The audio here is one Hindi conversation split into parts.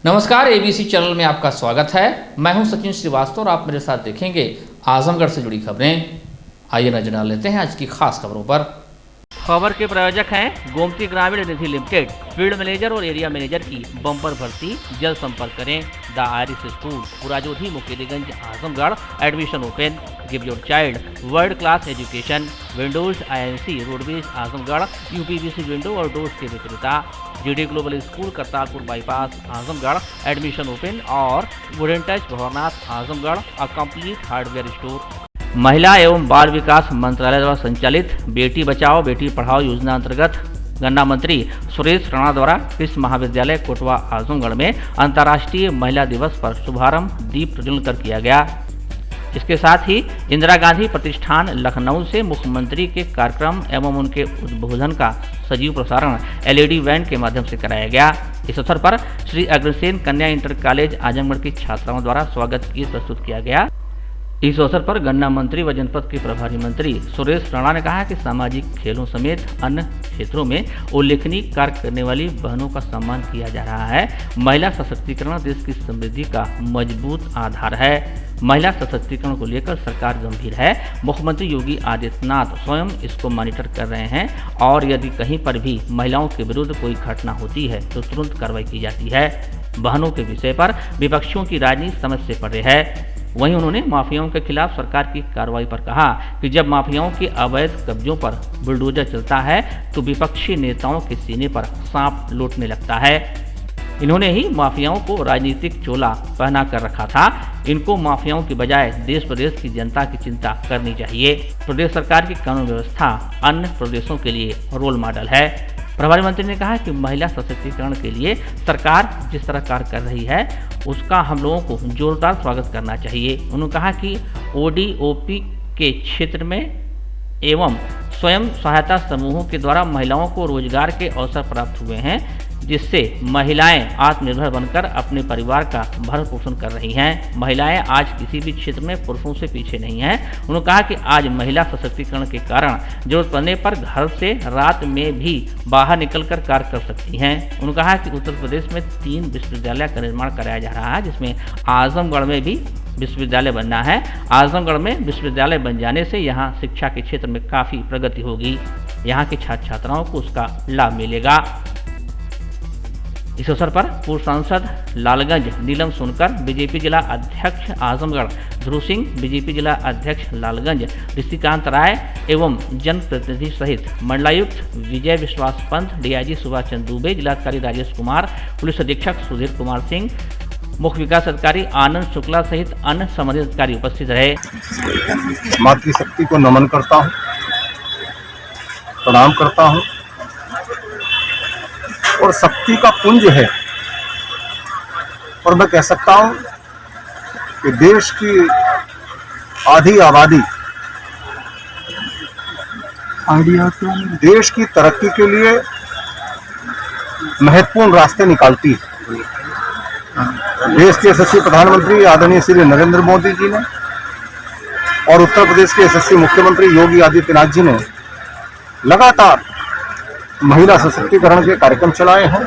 नमस्कार, एबीसी चैनल में आपका स्वागत है। मैं हूं सचिन श्रीवास्तव और आप मेरे साथ देखेंगे आजमगढ़ से जुड़ी खबरें। आइए नजर डाल लेते हैं आज की खास खबरों पर। खबर के प्रायोजक हैं Gomti Gramin Nidhi limited. Field manager और एरिया मैनेजर की बम्पर भर्ती, जल्द संपर्क करें। The Irish school, Purajodhi, Mukeriganj, Azamgarh. Admission open. Give your child world class education. Windows INC roadways Azamgarh. UPVC window और डोर्स के विक्रेता। GD global school, Kartarpur bypass, Azamgarh. Admission open. और wooden touch, Bhawarnath, Azamgarh. A complete hardware store. महिला एवं बाल विकास मंत्रालय द्वारा संचालित बेटी बचाओ बेटी पढ़ाओ योजना अंतर्गत गन्ना मंत्री सुरेश राणा द्वारा कृषि महाविद्यालय कोटवा आजमगढ़ में अंतर्राष्ट्रीय महिला दिवस पर शुभारंभ दीप प्रज्वलन कर किया गया। इसके साथ ही इंदिरा गांधी प्रतिष्ठान लखनऊ से मुख्यमंत्री के कार्यक्रम एवं उनके उद्बोधन का सजीव प्रसारण LED वैन के माध्यम से कराया गया। इस अवसर पर श्री अग्रसेन कन्या इंटर कॉलेज आजमगढ़ की छात्राओं द्वारा स्वागत गीत प्रस्तुत किया गया। इस अवसर पर गन्ना मंत्री व जनपद के प्रभारी मंत्री सुरेश राणा ने कहा कि सामाजिक खेलों समेत अन्य क्षेत्रों में उल्लेखनीय कार्य करने वाली बहनों का सम्मान किया जा रहा है। महिला सशक्तिकरण देश की समृद्धि का मजबूत आधार है। महिला सशक्तिकरण को लेकर सरकार गंभीर है। मुख्यमंत्री योगी आदित्यनाथ स्वयं इसको मॉनिटर कर रहे हैं और यदि कहीं पर भी महिलाओं के विरुद्ध कोई घटना होती है तो तुरंत कार्रवाई की जाती है। बहनों के विषय पर विपक्षियों की राजनीति समझ से परे है। वहीं उन्होंने माफियाओं के खिलाफ सरकार की कार्रवाई पर कहा कि जब माफियाओं के अवैध कब्जों पर बुलडोजर चलता है तो विपक्षी नेताओं के सीने पर सांप लौटने लगता है। इन्होंने ही माफियाओं को राजनीतिक चोला पहना कर रखा था। इनको माफियाओं की बजाय देश प्रदेश की जनता की चिंता करनी चाहिए। प्रदेश सरकार की कानून व्यवस्था अन्य प्रदेशों के लिए रोल मॉडल है। प्रभारी मंत्री ने कहा कि महिला सशक्तिकरण के लिए सरकार जिस तरह कार्य कर रही है उसका हम लोगों को जोरदार स्वागत करना चाहिए। उन्होंने कहा कि ODOP के क्षेत्र में एवं स्वयं सहायता समूहों के द्वारा महिलाओं को रोजगार के अवसर प्राप्त हुए हैं, जिससे महिलाएं आत्मनिर्भर बनकर अपने परिवार का भरण पोषण कर रही हैं। महिलाएं आज किसी भी क्षेत्र में पुरुषों से पीछे नहीं हैं। उन्होंने कहा कि आज महिला सशक्तिकरण के कारण जरूरत पड़ने पर घर से रात में भी बाहर निकलकर कार्य कर सकती हैं। उन्होंने कहा कि उत्तर प्रदेश में 3 विश्वविद्यालय का निर्माण कराया जा रहा है, जिसमें आजमगढ़ में भी विश्वविद्यालय बनना है। आजमगढ़ में विश्वविद्यालय बन जाने से यहाँ शिक्षा के क्षेत्र में काफ़ी प्रगति होगी। यहाँ के छात्र छात्राओं को उसका लाभ मिलेगा। इस अवसर पर पूर्व सांसद लालगंज नीलम सोनकर, बीजेपी जिला अध्यक्ष आजमगढ़ ध्रुव सिंह, बीजेपी जिला अध्यक्ष लालगंज ऋषिकांत राय एवं जनप्रतिनिधि सहित मंडलायुक्त विजय विश्वास पंत, DIG सुभाष चंद्र दुबे, जिलाधिकारी राजेश कुमार, पुलिस अधीक्षक सुधीर कुमार सिंह, मुख्य विकास अधिकारी आनंद शुक्ला सहित अन्य संबंधित अधिकारी उपस्थित रहे। मातृशक्ति को नमन करता हूँ, प्रणाम करता हूँ और शक्ति का पुंज है। और मैं कह सकता हूँ कि देश की आधी आबादी देश की तरक्की के लिए महत्वपूर्ण रास्ते निकालती है। देश के यशस्वी प्रधानमंत्री आदरणीय श्री नरेंद्र मोदी जी ने और उत्तर प्रदेश के यशस्वी मुख्यमंत्री योगी आदित्यनाथ जी ने लगातार महिला सशक्तिकरण के कार्यक्रम चलाए हैं।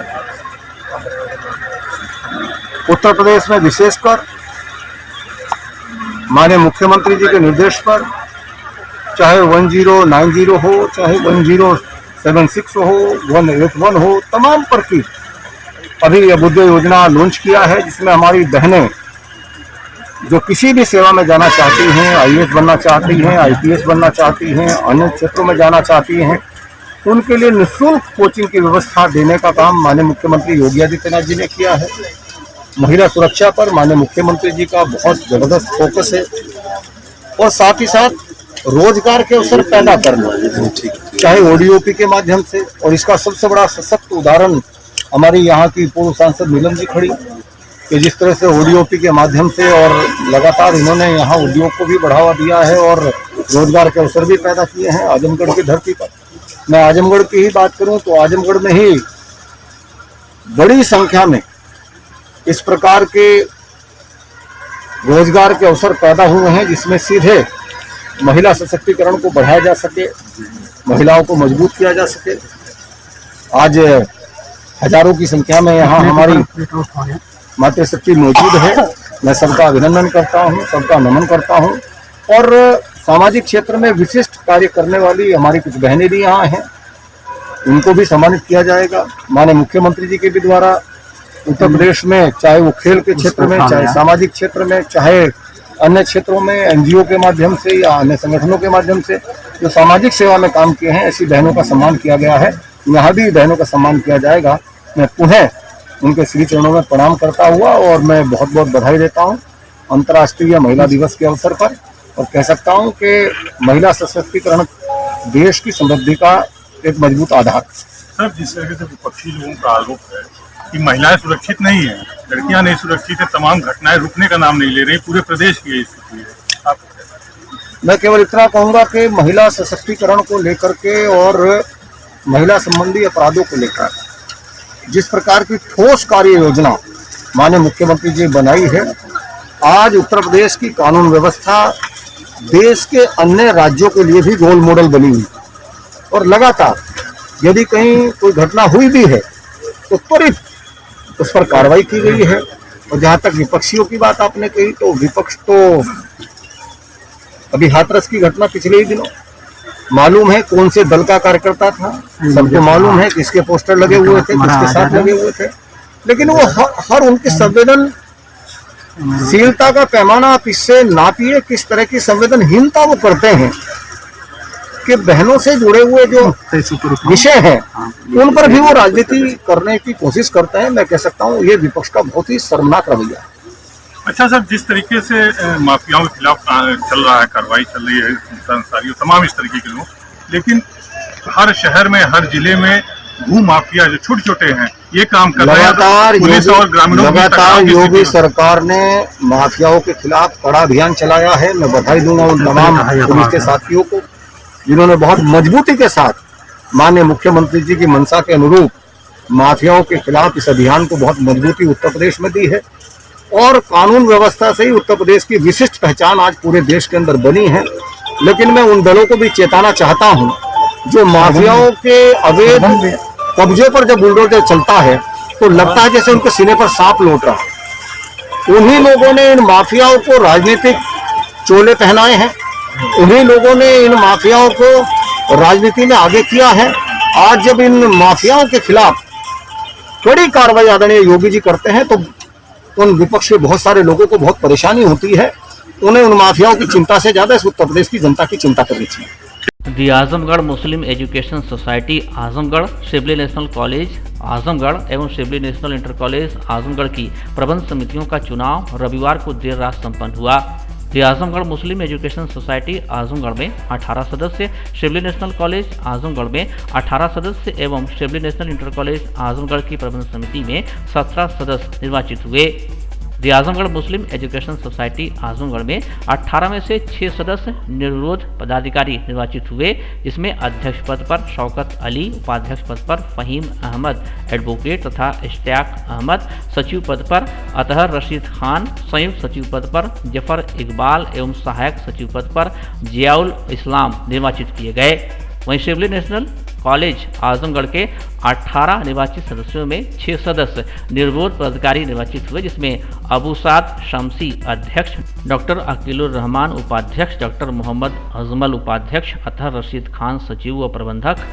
उत्तर प्रदेश में विशेषकर माननीय मुख्यमंत्री जी के निर्देश पर चाहे 1090 हो, चाहे 1076 हो, 181 हो, तमाम पर की अभी अभ्युदय योजना लॉन्च किया है, जिसमें हमारी बहनें जो किसी भी सेवा में जाना चाहती हैं, IAS बनना चाहती हैं, IPS बनना चाहती हैं, अन्य क्षेत्रों में जाना चाहती हैं, उनके लिए निःशुल्क कोचिंग की व्यवस्था देने का काम माननीय मुख्यमंत्री योगी आदित्यनाथ जी ने किया है। महिला सुरक्षा पर माननीय मुख्यमंत्री जी का बहुत जबरदस्त फोकस है और साथ ही साथ रोजगार के अवसर पैदा करना, चाहे ODOP के माध्यम से। और इसका सबसे बड़ा सशक्त उदाहरण हमारी यहाँ की पूर्व सांसद नीलम जी खड़ी कि जिस तरह से ODOP के माध्यम से और लगातार इन्होंने यहाँ उद्योग को भी बढ़ावा दिया है और रोजगार के अवसर भी पैदा किए हैं आजमगढ़ की धरती पर। मैं आजमगढ़ की ही बात करूं तो आजमगढ़ में ही बड़ी संख्या में इस प्रकार के रोजगार के अवसर पैदा हुए हैं, जिसमें सीधे महिला सशक्तिकरण को बढ़ाया जा सके, महिलाओं को मजबूत किया जा सके। आज हजारों की संख्या में यहाँ हमारी मातृशक्ति मौजूद है। मैं सबका अभिनंदन करता हूँ, सबका नमन करता हूँ। और सामाजिक क्षेत्र में विशिष्ट कार्य करने वाली हमारी कुछ बहनें भी यहाँ हैं, उनको भी सम्मानित किया जाएगा। माननीय मुख्यमंत्री जी के भी द्वारा उत्तर प्रदेश में, चाहे वो खेल के क्षेत्र में, चाहे सामाजिक क्षेत्र में, चाहे अन्य क्षेत्रों में एनजीओ के माध्यम से या अन्य संगठनों के माध्यम से जो सामाजिक सेवा में काम किए हैं, ऐसी बहनों का सम्मान किया गया है। यहाँ भी बहनों का सम्मान किया जाएगा। मैं पुनः उनके श्री चरणों में प्रणाम करता हुआ और मैं बहुत बहुत बधाई देता हूँ अंतर्राष्ट्रीय महिला दिवस के अवसर पर, और कह सकता हूँ कि महिला सशक्तिकरण देश की समृद्धि का एक मजबूत आधार। सर, जिस तरह से विपक्षी लोगों का आरोप है कि महिलाएं सुरक्षित नहीं है, लड़कियां नहीं सुरक्षित है, तमाम घटनाएं रुकने का नाम नहीं ले रही, पूरे प्रदेश की ये स्थिति है। आप मैं केवल इतना कहूंगा कि महिला सशक्तिकरण को लेकर के और महिला संबंधी अपराधों को लेकर जिस प्रकार की ठोस कार्य योजना माननीय मुख्यमंत्री जी बनाई है, आज उत्तर प्रदेश की कानून व्यवस्था देश के अन्य राज्यों के लिए भी रोल मॉडल बनी हुई, और लगातार यदि कहीं कोई घटना हुई भी है तो त्वरित उस पर कार्रवाई की गई है। और जहां तक विपक्षियों की बात आपने कही, तो विपक्ष तो अभी हाथरस की घटना पिछले ही दिनों मालूम है कौन से दल का कार्यकर्ता था, सबको मालूम है किसके पोस्टर लगे हुए थे, किसके साथ लगे हुए थे, लेकिन वो हर उनकी संवेदनशीलता का पैमाना आप इससे नापिए किस तरह की संवेदनहीनता वो करते हैं कि बहनों से जुड़े हुए जो विषय हैं उन पर भी वो राजनीति करने की कोशिश करते हैं। मैं कह सकता हूँ ये विपक्ष का बहुत ही शर्मनाक रवैया है। अच्छा सर, जिस तरीके से माफियाओं के खिलाफ चल रहा है, कार्रवाई चल रही है, संसारियों तमाम इस तरीके के लोग, लेकिन हर शहर में, हर जिले में भू माफिया जो छोटे छोटे हैं ये काम कर रहे हैं। पुलिस और ग्रामीणों लगातार योगी सरकार ने माफियाओं के खिलाफ कड़ा अभियान चलाया है। मैं बधाई दूंगा उन तमाम पुलिस के साथियों को जिन्होंने बहुत मजबूती के साथ माननीय मुख्यमंत्री जी की मंशा के अनुरूप माफियाओं के खिलाफ इस अभियान को बहुत मजबूती उत्तर प्रदेश में दी है। और कानून व्यवस्था से ही उत्तर प्रदेश की विशिष्ट पहचान आज पूरे देश के अंदर बनी है। लेकिन मैं उन दलों को भी चेताना चाहता हूं जो माफियाओं के अवैध कब्जे पर जब बुलडोजर चलता है तो लगता है जैसे उनके सीने पर सांप लौट रहा है। उन्हीं लोगों ने इन माफियाओं को राजनीतिक चोले पहनाए हैं, उन्हीं लोगों ने इन माफियाओं को राजनीति में आगे किया है। आज जब इन माफियाओं के खिलाफ कड़ी कार्रवाई आदरणीय योगी जी करते हैं तो उन विपक्ष के बहुत सारे लोगों को बहुत परेशानी होती है। उन्हें उन माफियाओं की चिंता से ज्यादा इस उत्तर प्रदेश की जनता की चिंता करनी चाहिए। The Azamgarh Muslim education society Azamgarh, Shibli national college Azamgarh एवं Shibli national inter college Azamgarh की प्रबंध समितियों का चुनाव रविवार को देर रात संपन्न हुआ। दी Azamgarh Muslim education society Azamgarh में 18 सदस्य, शिबली नेशनल कॉलेज आजमगढ़ में 18 सदस्य एवं Shibli national inter college Azamgarh की प्रबंध समिति में 17 सदस्य निर्वाचित हुए। दी Azamgarh Muslim education society Azamgarh में 18 में से 6 सदस्य निर्विरोध पदाधिकारी निर्वाचित हुए, जिसमें अध्यक्ष पद पर शौकत अली, उपाध्यक्ष पद पर फहीम अहमद एडवोकेट तथा इश्तियाक अहमद, सचिव पद पर अतहर रशीद खान, संयुक्त सचिव पद पर जफर इकबाल एवं सहायक सचिव पद पर जियाउल इस्लाम निर्वाचित किए गए। वहीं शिबली नेशनल कॉलेज आजमगढ़ के 18 निर्वाचित सदस्यों में 6 सदस्य निर्विरोध पदाधिकारी निर्वाचित हुए, जिसमें अबू साद शमसी अध्यक्ष, डॉक्टर अकीलुर रहमान उपाध्यक्ष, डॉक्टर मोहम्मद अजमल उपाध्यक्ष, अतहर रशीद खान सचिव व प्रबंधक,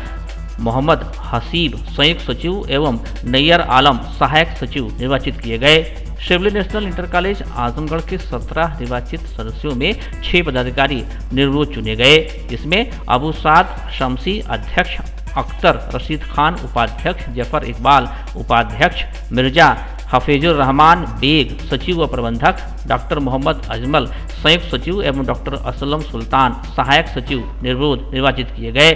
मोहम्मद हसीब संयुक्त सचिव एवं नैयर आलम सहायक सचिव निर्वाचित किए गए। Shibli national inter college Azamgarh के 17 निर्वाचित सदस्यों में 6 पदाधिकारी निर्विरोध चुने गए, जिसमें अबू साद शमसी अध्यक्ष, अख्तर रशीद खान उपाध्यक्ष, जफर इकबाल उपाध्यक्ष, मिर्जा हफीजुर रहमान बेग सचिव व प्रबंधक, डॉक्टर मोहम्मद अजमल संयुक्त सचिव एवं डॉक्टर असलम सुल्तान सहायक सचिव निर्विरोध निर्वाचित किए गए।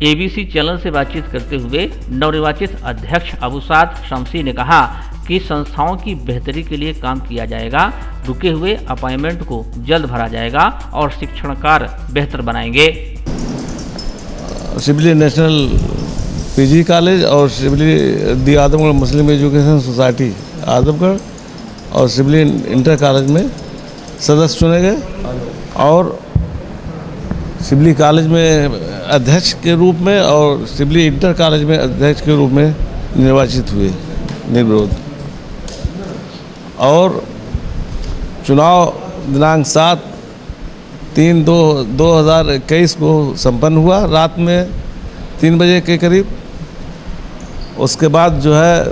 एबीसी चैनल से बातचीत करते हुए नवनिर्वाचित अध्यक्ष अबू साद शमसी ने कहा कि संस्थाओं की बेहतरी के लिए काम किया जाएगा, रुके हुए अपॉइंटमेंट को जल्द भरा जाएगा और शिक्षण कार्य बेहतर बनाएंगे। शिबली नेशनल पीजी कॉलेज और शिबली दी Azamgarh Muslim education society Azamgarh और शिबली इंटर कॉलेज में सदस्य चुने गए और शिबली कॉलेज में अध्यक्ष के रूप में और शिबली इंटर कॉलेज में अध्यक्ष के रूप में निर्वाचित हुए निर्विरोध। और चुनाव दिनांक 7/3/2021 को संपन्न हुआ रात में 3 बजे के करीब। उसके बाद जो है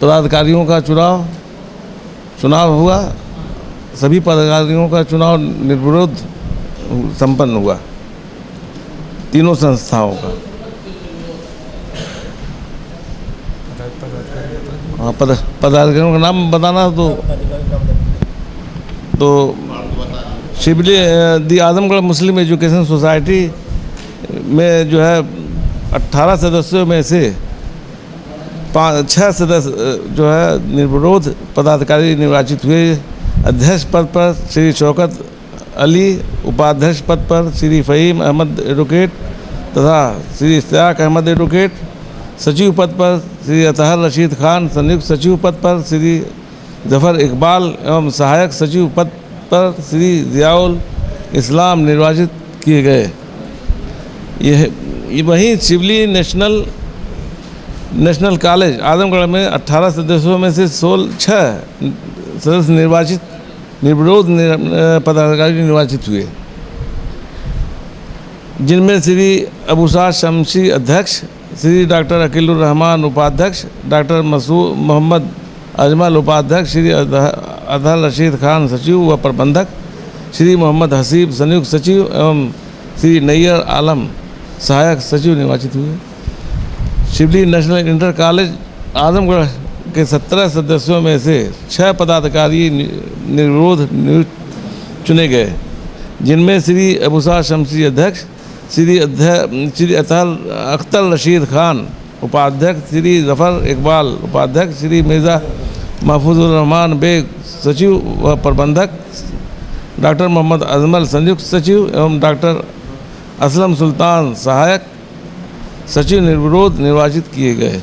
पदाधिकारियों का चुनाव हुआ। सभी पदाधिकारियों का चुनाव निर्विरोध संपन्न हुआ, तीनों संस्थाओं का। हाँ, पदाधिकारियों का नाम बताना तो शिबली दी आजमगढ़ मुस्लिम एजुकेशन सोसाइटी में जो है 18 सदस्यों में से 6 सदस्य जो है निर्विरोध पदाधिकारी निर्वाचित हुए। अध्यक्ष पद पर श्री शौकत अली, उपाध्यक्ष पद पर श्री फ़हीम अहमद एडवोकेट तथा श्री इश्तियाक अहमद एडवोकेट, सचिव पद पर श्री अतहर रशीद खान, संयुक्त सचिव पद पर श्री जफ़र इकबाल एवं सहायक सचिव पद पर श्री ज़ियाउल इस्लाम निर्वाचित किए गए। ये वहीं शिबली नेशनल कॉलेज आजमगढ़ में 18 सदस्यों में से 6 सदस्य निर्विरोध पदाधिकारी निर्वाचित हुए, जिनमें श्री अबूसाद शमसी अध्यक्ष, श्री डॉक्टर अकीलुर रहमान उपाध्यक्ष, डॉक्टर मोहम्मद अजमल उपाध्यक्ष, श्री अतहर रशीद खान सचिव व प्रबंधक, श्री मोहम्मद हसीब संयुक्त सचिव एवं श्री नैयर आलम सहायक सचिव निर्वाचित हुए। Shibli national inter college Azamgarh के 17 सदस्यों में से 6 पदाधिकारी निर्विरोध चुने गए, जिनमें श्री अबूसाद शमसी अध्यक्ष, श्री अख्तर रशीद खान उपाध्यक्ष, श्री जफ़र इकबाल उपाध्यक्ष, श्री मिर्ज़ा महफूजुर रहमान बेग सचिव व प्रबंधक, डॉक्टर मोहम्मद अजमल संयुक्त सचिव एवं डॉक्टर असलम सुल्तान सहायक सचिव निर्विरोध निर्वाचित किए गए।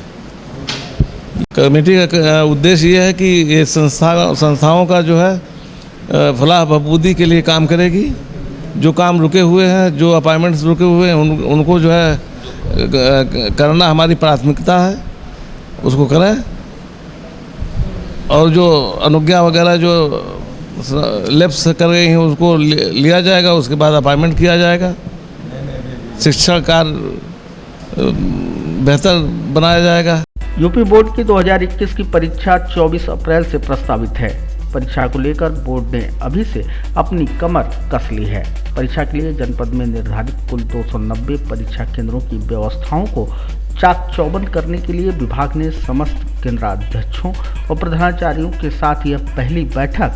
कमेटी का उद्देश्य ये है कि ये संस्थाओं का जो है फलाह बहबूदी के लिए काम करेगी। जो काम रुके हुए हैं, जो अपॉइंटमेंट्स रुके हुए हैं, उनको जो है करना हमारी प्राथमिकता है, उसको करें। और जो अनुज्ञा वगैरह जो लैप्स कर गई हैं उसको लिया जाएगा, उसके बाद अपॉइंटमेंट किया जाएगा। शिक्षा कार्य बेहतर बनाया जाएगा। यूपी बोर्ड की 2021 की परीक्षा 24 अप्रैल से प्रस्तावित है। परीक्षा को लेकर बोर्ड ने अभी से अपनी कमर कस ली है। परीक्षा के लिए जनपद में निर्धारित कुल 290 परीक्षा केंद्रों की व्यवस्थाओं को चाक चौबंद करने के लिए विभाग ने समस्त केंद्राध्यक्षों और प्रधानाचार्यों के साथ यह पहली बैठक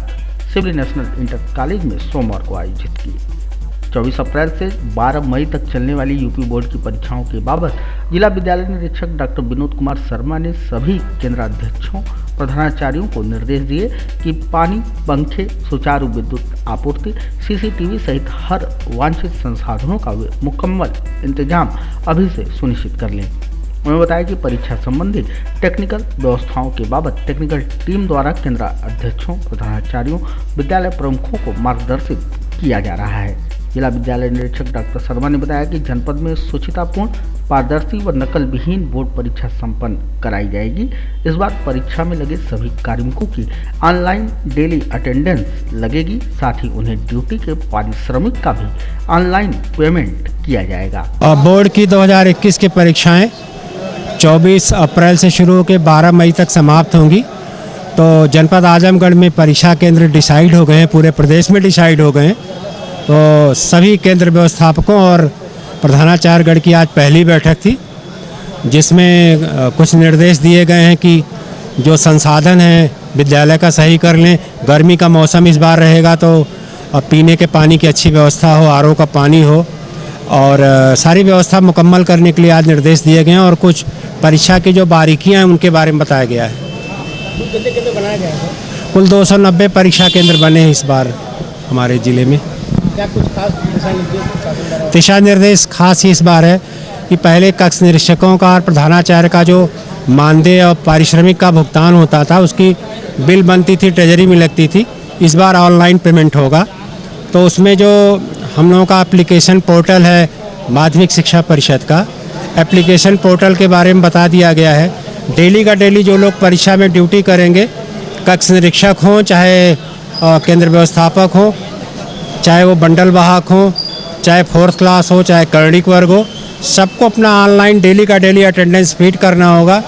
शिबली नेशनल इंटर कॉलेज में सोमवार को आयोजित की। 24 अप्रैल से 12 मई तक चलने वाली यूपी बोर्ड की परीक्षाओं के बाबत जिला विद्यालय निरीक्षक डॉक्टर विनोद कुमार शर्मा ने सभी केंद्राध्यक्षों प्रधानाचार्यों को निर्देश दिए कि पानी, पंखे, सुचारू विद्युत आपूर्ति, सीसीटीवी सहित हर वांछित संसाधनों का मुकम्मल इंतजाम अभी से सुनिश्चित कर लें। उन्होंने बताया कि परीक्षा संबंधी टेक्निकल व्यवस्थाओं के बाबत टेक्निकल टीम द्वारा केंद्राध्यक्षों, प्रधानाचार्यों, विद्यालय प्रमुखों को मार्गदर्शित किया जा रहा है। जिला विद्यालय निरीक्षक डॉक्टर शर्मा ने बताया कि जनपद में सुचितापूर्ण, पारदर्शी व नकल विहीन बोर्ड परीक्षा संपन्न कराई जाएगी। इस बार परीक्षा में लगे सभी कार्मिकों की ऑनलाइन डेली अटेंडेंस लगेगी, साथ ही उन्हें ड्यूटी के पारिश्रमिक का भी ऑनलाइन पेमेंट किया जाएगा। बोर्ड की 2021 की परीक्षाएं 24 अप्रैल से शुरू होकर 12 मई तक समाप्त होंगी। तो जनपद आजमगढ़ में परीक्षा केंद्र डिसाइड हो गए हैं, पूरे प्रदेश में डिसाइड हो गए हैं। तो सभी केंद्र व्यवस्थापकों और प्रधानाचार्यगण की आज पहली बैठक थी, जिसमें कुछ निर्देश दिए गए हैं कि जो संसाधन हैं विद्यालय का सही कर लें। गर्मी का मौसम इस बार रहेगा तो पीने के पानी की अच्छी व्यवस्था हो, आरओ का पानी हो, और सारी व्यवस्था मुकम्मल करने के लिए आज निर्देश दिए गए हैं। और कुछ परीक्षा की जो बारीकियां हैं उनके बारे में बताया गया है। कितने केंद्र बनाए गए हैं? कुल 290 परीक्षा केंद्र बने हैं इस बार हमारे ज़िले में। क्या कुछ खास दिशा निर्देश खास इस बार है कि पहले कक्ष निरीक्षकों का और प्रधानाचार्य का जो मानदेय और पारिश्रमिक का भुगतान होता था उसकी बिल बनती थी, ट्रेजरी में लगती थी। इस बार ऑनलाइन पेमेंट होगा। तो उसमें जो हम लोगों का एप्लीकेशन पोर्टल है माध्यमिक शिक्षा परिषद का, एप्लीकेशन पोर्टल के बारे में बता दिया गया है। डेली का डेली जो लोग परीक्षा में ड्यूटी करेंगे, कक्ष निरीक्षक हों, चाहे केंद्र व्यवस्थापक हों, चाहे वो बंडल वाहक हों, चाहे फोर्थ क्लास हो, चाहे कर्णिक वर्ग हो, सबको अपना ऑनलाइन डेली का डेली अटेंडेंस फीड करना होगा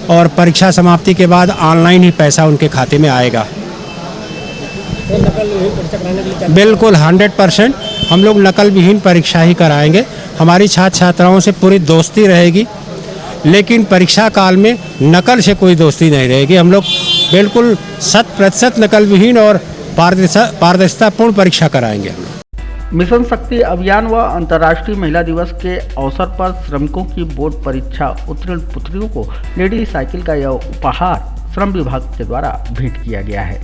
और परीक्षा समाप्ति के बाद ऑनलाइन ही पैसा उनके खाते में आएगा। बिल्कुल 100% हम लोग नकल विहीन परीक्षा ही कराएंगे। हमारी छात्र छात्राओं से पूरी दोस्ती रहेगी, लेकिन परीक्षा काल में नकल से कोई दोस्ती नहीं रहेगी। हम लोग बिल्कुल 100% नकल विहीन और पारदर्शितापूर्ण परीक्षा कराएंगे। मिशन शक्ति अभियान व अंतर्राष्ट्रीय महिला दिवस के अवसर पर श्रमिकों की बोर्ड परीक्षा उत्तीर्ण पुत्रियों को लेडी साइकिल का यह उपहार श्रम विभाग के द्वारा भेंट किया गया है।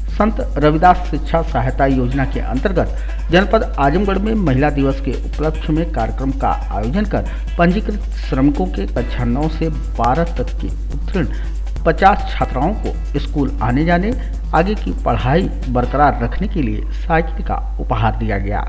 संत रविदास शिक्षा सहायता योजना के अंतर्गत जनपद आजमगढ़ में महिला दिवस के उपलक्ष्य में कार्यक्रम का आयोजन कर पंजीकृत श्रमिकों के कक्षा 9 से 12 तक के उत्तीर्ण 50 छात्राओं को स्कूल आने जाने आगे की पढ़ाई बरकरार रखने के लिए साइकिल का उपहार दिया गया।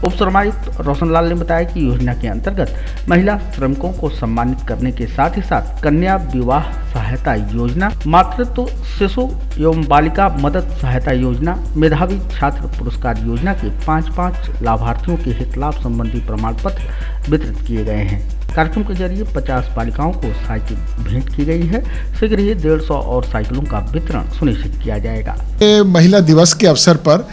उप श्रमायुक्त रोशनलाल ने बताया कि योजना के अंतर्गत महिला श्रमिकों को सम्मानित करने के साथ ही साथ कन्या विवाह सहायता योजना, मातृत्व शिशु एवं बालिका मदद सहायता योजना, मेधावी छात्र पुरस्कार योजना के 5-5 लाभार्थियों के हित लाभ संबंधी प्रमाण पत्र वितरित किए गए हैं। कार्यक्रम के जरिए 50 बालिकाओं को साइकिल भेंट की गई है। शीघ्र ही 150 और साइकिलों का वितरण सुनिश्चित किया जाएगा। महिला दिवस के अवसर पर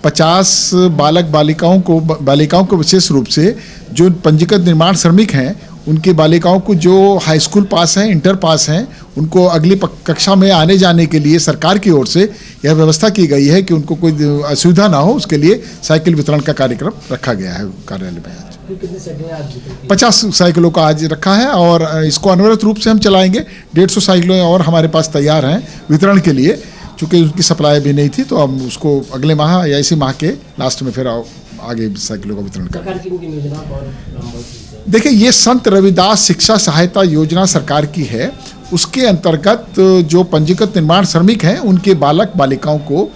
50 बालक बालिकाओं को विशेष रूप से जो पंजीकृत निर्माण श्रमिक हैं, उनकी बालिकाओं को जो हाई स्कूल पास हैं, इंटर पास हैं, उनको अगली कक्षा में आने जाने के लिए सरकार की ओर से यह व्यवस्था की गई है कि उनको कोई असुविधा ना हो, उसके लिए साइकिल वितरण का कार्यक्रम रखा गया है कार्यालय में। 50 साइकिलों का आज रखा है और इसको अनवरत रूप से हम चलाएंगे। 150 साइकिलें और हमारे पास तैयार हैं वितरण के लिए। चूँकि उनकी सप्लाई भी नहीं थी तो हम उसको अगले माह या इसी माह के लास्ट में फिर आगे साइकिलों का वितरण करेंगे। देखिए, ये संत रविदास शिक्षा सहायता योजना सरकार की है। उसके अंतर्गत जो पंजीकृत निर्माण श्रमिक हैं उनके बालक बालिकाओं को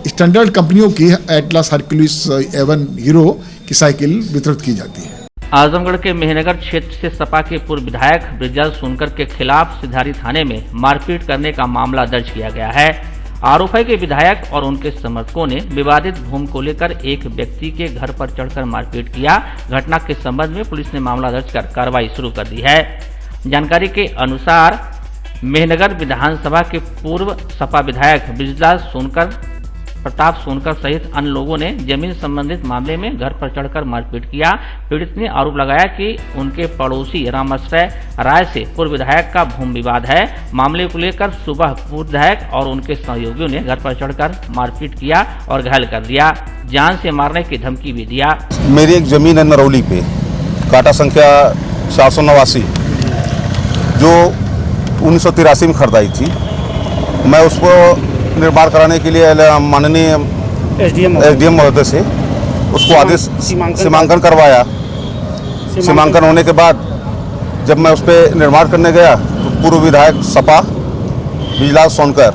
स्टैंडर्ड कंपनियों की एटलस, हरक्यूलिस, एवन, हीरो की साइकिल वितरित की जाती है। आजमगढ़ के मेहनगर क्षेत्र से सपा के पूर्व विधायक ब्रिजलाल सोनकर के खिलाफ सिधारी थाने में मारपीट करने का मामला दर्ज किया गया है। आरोप है कि विधायक और उनके समर्थकों ने विवादित भूमि को लेकर एक व्यक्ति के घर पर चढ़कर मारपीट किया। घटना के संबंध में पुलिस ने मामला दर्ज कर कार्रवाई शुरू कर दी है। जानकारी के अनुसार मेहनगर विधानसभा के पूर्व सपा विधायक ब्रिजलाल सोनकर, प्रताप सोनकर सहित अन्य लोगों ने जमीन संबंधित मामले में घर पर चढ़कर मारपीट किया। पीड़ित ने आरोप लगाया कि उनके पड़ोसी रामाश्रय राय से पूर्व विधायक का भूमि विवाद है। मामले को लेकर सुबह पूर्व विधायक और उनके सहयोगियों ने घर पर चढ़कर मारपीट किया और घायल कर दिया। जान से मारने की धमकी भी दिया। मेरी एक जमीन है नरौली पे, काटा संख्या 489, जो 1983 में खरीदाई थी। मैं उसको निर्माण कराने के लिए माननीय एसडीएम महोदय से उसको आदेश सीमांकन करवाया। सीमांकन होने के बाद जब मैं उस पर निर्माण करने गया तो पूर्व विधायक सपा ब्रिजलाल सोनकर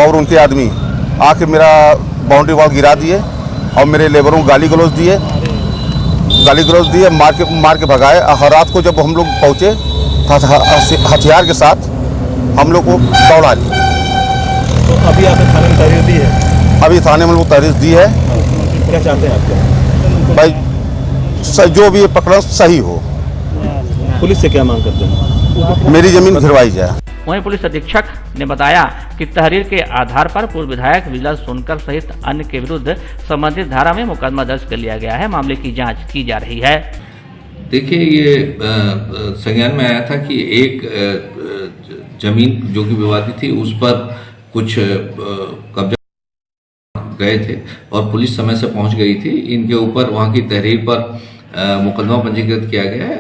और उनके आदमी आके मेरा बाउंड्री वॉल गिरा दिए और मेरे लेबरों को गाली गलौज दिए, मार के भगाए। हर रात को जब हम लोग पहुँचे हथियार के साथ हम लोग को दौड़ा लिया। तो अभी आपने थाने में तहरीर दी है? अभी थाने में लोग तहरीर दी है। क्या चाहते हैं आप? भाई जो भी पकड़न सही हो। पुलिस से क्या मांग करते हैं? मेरी जमीन घिरवाई जाए। वहीं पुलिस अधीक्षक ने बताया कि तहरीर के आधार पर पूर्व विधायक ब्रिजलाल सोनकर सहित अन्य के विरुद्ध संबंधित धारा में मुकदमा दर्ज कर लिया गया है। मामले की जाँच की जा रही है। देखिए, ये संज्ञान में आया था कि एक जमीन जो कि विवादित थी उस पर कुछ कब्जा गए थे और पुलिस समय से पहुंच गई थी। इनके ऊपर वहां की तहरीर पर मुकदमा पंजीकृत किया गया है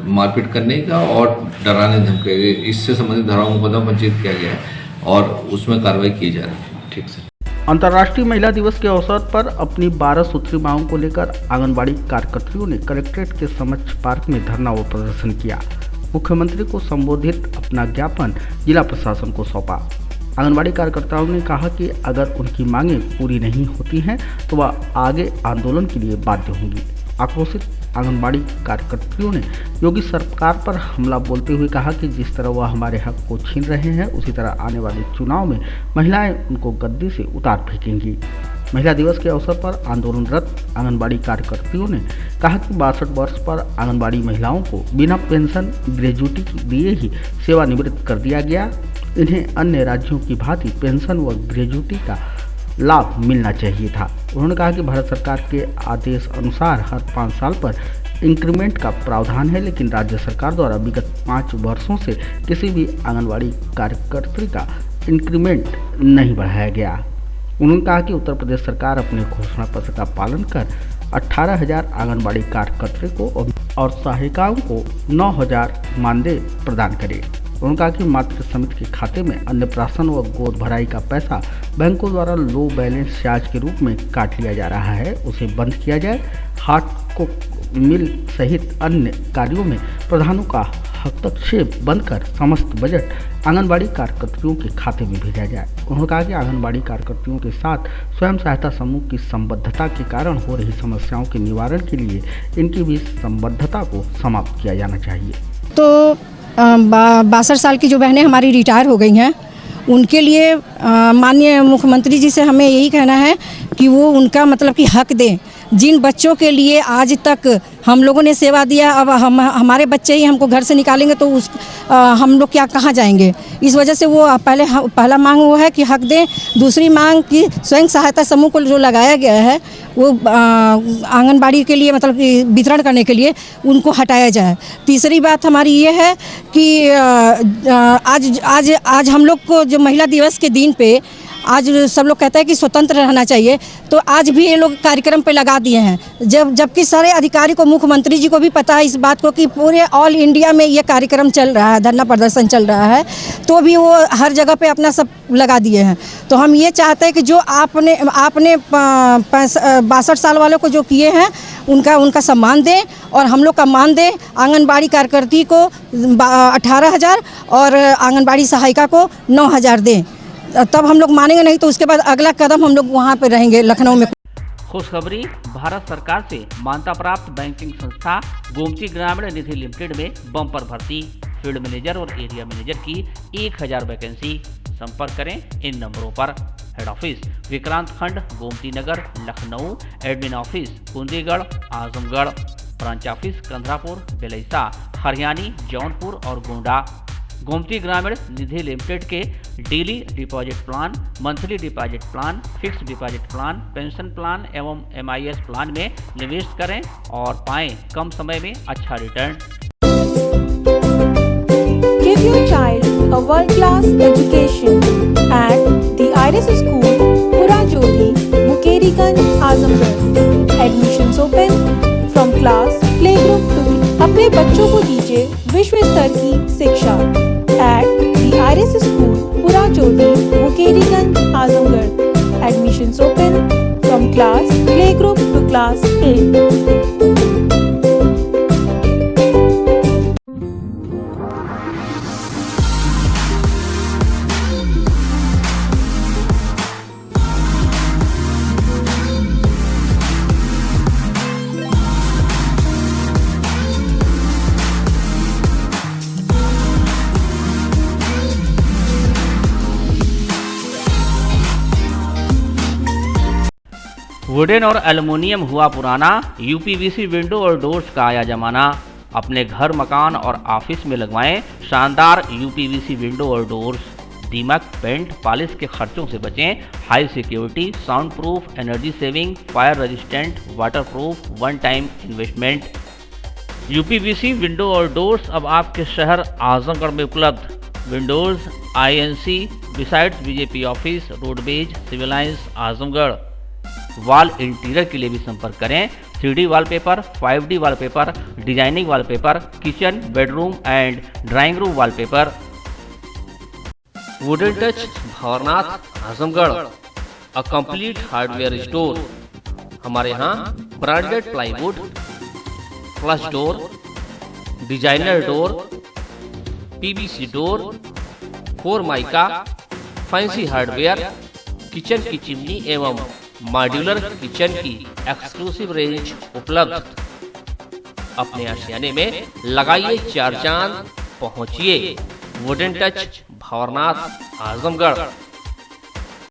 मारपीट करने का और डराने धमकाने, इससे संबंधित धाराओं में मुकदमा पंजीकृत किया गया है और उसमें कार्रवाई की जा रही है। ठीक से। अंतर्राष्ट्रीय महिला दिवस के अवसर पर अपनी 12 सूत्री मांगों को लेकर आंगनबाड़ी कार्यकर्तियों ने कलेक्ट्रेट के समक्ष पार्क में धरना व प्रदर्शन किया। मुख्यमंत्री को संबोधित अपना ज्ञापन जिला प्रशासन को सौंपा। आंगनबाड़ी कार्यकर्ताओं ने कहा कि अगर उनकी मांगें पूरी नहीं होती हैं तो वह आगे आंदोलन के लिए बाध्य होंगी। आक्रोशित आंगनबाड़ी कार्यकर्तियों ने योगी सरकार पर हमला बोलते हुए कहा कि जिस तरह वह हमारे हक को छीन रहे हैं उसी तरह आने वाले चुनाव में महिलाएं उनको गद्दी से उतार फेंकेंगी। महिला दिवस के अवसर पर आंदोलनरत आंगनबाड़ी कार्यकर्तियों ने कहा कि 62 वर्ष पर आंगनबाड़ी महिलाओं को बिना पेंशन ग्रेजुटी दिए ही सेवानिवृत्त कर दिया गया। इन्हें अन्य राज्यों की भांति पेंशन व ग्रेजुटी का लाभ मिलना चाहिए था। उन्होंने कहा कि भारत सरकार के आदेश अनुसार हर 5 साल पर इंक्रीमेंट का प्रावधान है, लेकिन राज्य सरकार द्वारा विगत 5 वर्षों से किसी भी आंगनबाड़ी कार्यकर्त्री का इंक्रीमेंट नहीं बढ़ाया गया। उन्होंने कहा कि उत्तर प्रदेश सरकार अपने घोषणा पत्र का पालन कर 18,000 आंगनबाड़ी कार्यकर्त्री को और सहायिकाओं को 9,000 मानदेय प्रदान करे। उन्होंने कहा कि मातृ समिति के खाते में अन्नप्राशन व गोद भराई का पैसा बैंकों द्वारा लो बैलेंस चार्ज के रूप में काट लिया जा रहा है, उसे बंद किया जाए। हाट को मिल सहित अन्य कार्यों में प्रधानों का हस्तक्षेप बंद कर समस्त बजट आंगनबाड़ी कार्यकर्तियों के खाते में भेजा जाए। उन्होंने कहा कि आंगनबाड़ी कार्यकर्तियों के साथ स्वयं सहायता समूह की संबद्धता के कारण हो रही समस्याओं के निवारण के लिए इनकी भी संबद्धता को समाप्त किया जाना चाहिए। तो 62 साल की जो बहनें हमारी रिटायर हो गई हैं, उनके लिए माननीय मुख्यमंत्री जी से हमें यही कहना है कि वो उनका मतलब कि हक दें। जिन बच्चों के लिए आज तक हम लोगों ने सेवा दिया, अब हमारे बच्चे ही हमको घर से निकालेंगे तो हम लोग क्या कहाँ जाएंगे। इस वजह से वो पहला मांग वो है कि हक दें। दूसरी मांग कि स्वयं सहायता समूह को जो लगाया गया है वो आंगनबाड़ी के लिए मतलब कि वितरण करने के लिए उनको हटाया जाए। तीसरी बात हमारी ये है कि आज हम लोग को जो महिला दिवस के दिन पे आज सब लोग कहते हैं कि स्वतंत्र रहना चाहिए, तो आज भी ये लोग कार्यक्रम पे लगा दिए हैं। जबकि सारे अधिकारी को, मुख्यमंत्री जी को भी पता है इस बात को कि पूरे ऑल इंडिया में ये कार्यक्रम चल रहा है, धरना प्रदर्शन चल रहा है, तो भी वो हर जगह पे अपना सब लगा दिए हैं। तो हम ये चाहते हैं कि जो आपने 62 साल वालों को जो किए हैं उनका सम्मान दें और हम लोग का मान दें। आंगनबाड़ी कार्यकर्ती को 18,000 और आंगनबाड़ी सहायिका को 9,000 दें, तब हम लोग मानेंगे, नहीं तो उसके बाद अगला कदम हम लोग वहाँ पे रहेंगे लखनऊ में। खुशखबरी, भारत सरकार से मान्यता प्राप्त बैंकिंग संस्था गोमती ग्रामीण निधि लिमिटेड में बम्पर भर्ती, फील्ड मैनेजर और एरिया मैनेजर की 1000 वैकेंसी। संपर्क करें इन नंबरों पर। Head office Vikrant Khand, Gomti Nagar, Lucknow. Admin office Kundigarh, Azamgarh. Branch office Kandharapur, Belaisa, Hariyani, Jaunpur और गोंडा। गोमती ग्रामीण निधि लिमिटेड के daily deposit plan, monthly deposit plan, fix deposit plan, pension plan एवं MIS प्लान में निवेश करें और पाएं कम समय में अच्छा return. Give your child a world-class education at the Iris School, Purajodhi, Mukeriganj, Azamgarh. Admissions open from class playgroup to अपने बच्चों को दीजिए विश्व स्तर की शिक्षा at the Iris School, Purajodhi, Mukeriganj, Azamgarh. Admissions open from class playgroup to class 8. Wooden और एल्युमिनियम हुआ पुराना, UPVC विंडो और डोर्स का आया जमाना। अपने घर, मकान और ऑफिस में लगवाएं शानदार UPVC विंडो और डोर्स। दीमक, पेंट, पॉलिश के खर्चों से बचें। High security, sound proof, energy saving, fire resistant, water proof, one time investment. UPVC window और डोर्स अब आपके शहर आजमगढ़ में उपलब्ध। Windows INC besides BJP office, roadways, civil lines, Azamgarh. Wall interior के लिए भी संपर्क करें। 3D wallpaper, 5D wallpaper, designing wallpaper, kitchen, bedroom and drawing room wallpaper. Wooden touch, Bhanwarnath, Azamgarh, a complete hardware store. हमारे यहाँ branded plywood, flush door, designer door, PVC door, 4 mica, fancy hardware, kitchen की चिमनी एवं मॉड्यूलर किचन की एक्सक्लूसिव रेंज उपलब्ध। अपने आशियाने में लगाइए 4 चांद, पहुंचिए वुडन टच, भंवरनाथ, आजमगढ़।